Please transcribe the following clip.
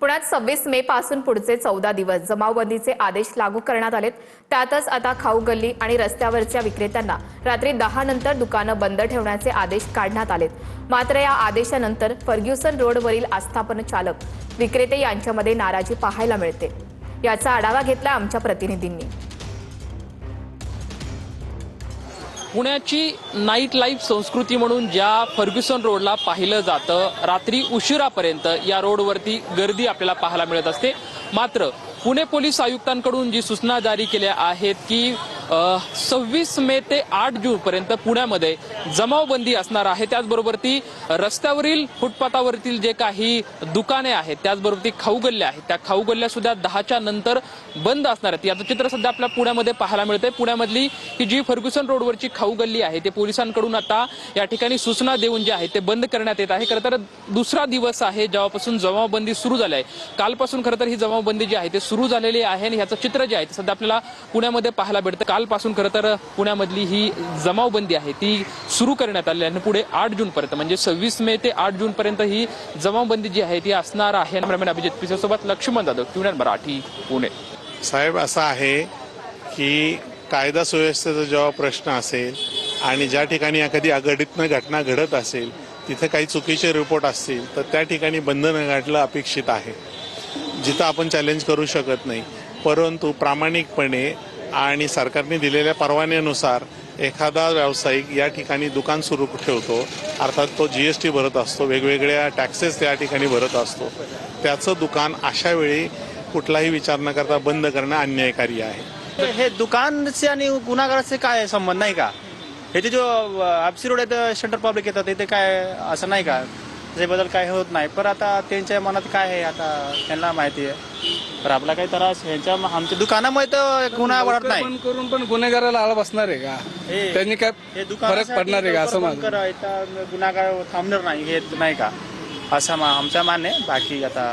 पुण्यात 26 मे पासून पुढचे 14 दिवस जमावबंदीचे आदेश लागू करण्यात आलेत। त्यातच आता खाऊ गल्ली आणि रस्त्यावरच्या विक्रेत्यांना रात्री 10 नंतर दुकानं बंद ठेवण्याचे आदेश काढण्यात आलेत। मात्र या आदेशानंतर फर्ग्युसन रोडवरील आस्थापन चालक विक्रेते यांच्यामध्ये नाराजी पाहायला मिळते। याचा आढावा घेतला आमच्या प्रतिनिधींनी। पुण्याची नाईट लाईफ संस्कृती म्हणून ज्या फर्ग्युसन रोडला पाहिलं जातं, रात्री उशिरापर्यंत या रोडवरती गर्दी आपल्याला पाहायला मिळत असते। मात्र पुणे पोलीस आयुक्तांकडून जी सूचना जारी केल्या आहेत की 26 मे ते 8 जून पर्यंत पुण्यामध्ये जमावबंदी असणार आहे। त्याचबरोबर ती रस्त्यावरील फुटपाथावरील जे काही दुकाने आहेत, त्याचबरोबर ती खाऊ गल्ल्या आहेत, त्या खाऊ गल्ल्या सुद्धा 10च्या नंतर बंद असणार आहेत। याचं चित्र सध्या आपल्या पुण्यामध्ये पाहायला मिळते। पुण्यामधली ही जी फर्ग्युसन रोडवरची खाऊ गल्ली आहे ते पोलिसांकडून आता या ठिकाणी सूचना देऊन जे आहे ते बंद करण्यात येत आहे। खरं तर दुसरा दिवस आहे जेव्हापासून जमावबंदी सुरू झाली आहे। कालपासून खरं तर ही जमावबंदी जी आहे ते सुरू झालेली आहे आणि ह्याचं चित्र जे आहे ते सध्या आपल्याला पुण्यामध्ये पाहायला मिळतं। कालपासून खरं तर पुण्यामधली ही जमावबंदी आहे ती सुरू करण्यात आली आणि पुढे 8 जून पर्यंत म्हणजे 26 मे ते 8 जून पर्यंत ही जमावबंदी जी आहे ती असणार आहे। कॅमेरामॅन अभिजित पिसेसोबत लक्ष्मण जाधव, QNN मराठी, पुणे। साहेब, असा आहे की कायदा सुव्यवस्थेचा जेव्हा प्रश्न असेल आणि ज्या ठिकाणी एखादी अघटित घटना घडत असेल तिथे काही चुकीचे रिपोर्ट असतील तर त्या ठिकाणी बंधन घातलं अपेक्षित आहे, जिथं आपण चॅलेंज करू शकत नाही। परंतु प्रामाणिकपणे आणि सरकारने दिलेल्या परवान्यानुसार एखादा व्यावसायिक या ठिकाणी दुकान सुरू ठेवतो, अर्थात तो GST भरत असतो, वेगवेगळ्या टॅक्सेस त्या ठिकाणी भरत असतो, त्याचं दुकान अशा वेळी कुठलाही विचार न करता बंद करणं अन्यायकारी आहे। हे दुकानचे आणि गुन्हेगाराचे काय संबंध नाही का? हे जे जो आबसी रोड आहे सेंटर पब्लिक येतात इथे काय असं नाही का? त्याच्याबद्दल काय होत नाही, पण आता त्यांच्या मनात काय आहे आता त्यांना माहिती आहे। तर आपला काही त्रास ह्यांच्या आमच्या दुकानामुळे तर गुन्हा वाढत नाही, पण करून पण गुन्हेगाराला आळा बसणार आहे का? त्यांनी काय फरक पडणार आहे का असं गुन्हेगार थांबणार नाही हे नाही का असं आमचं मान्य आहे। बाकी आता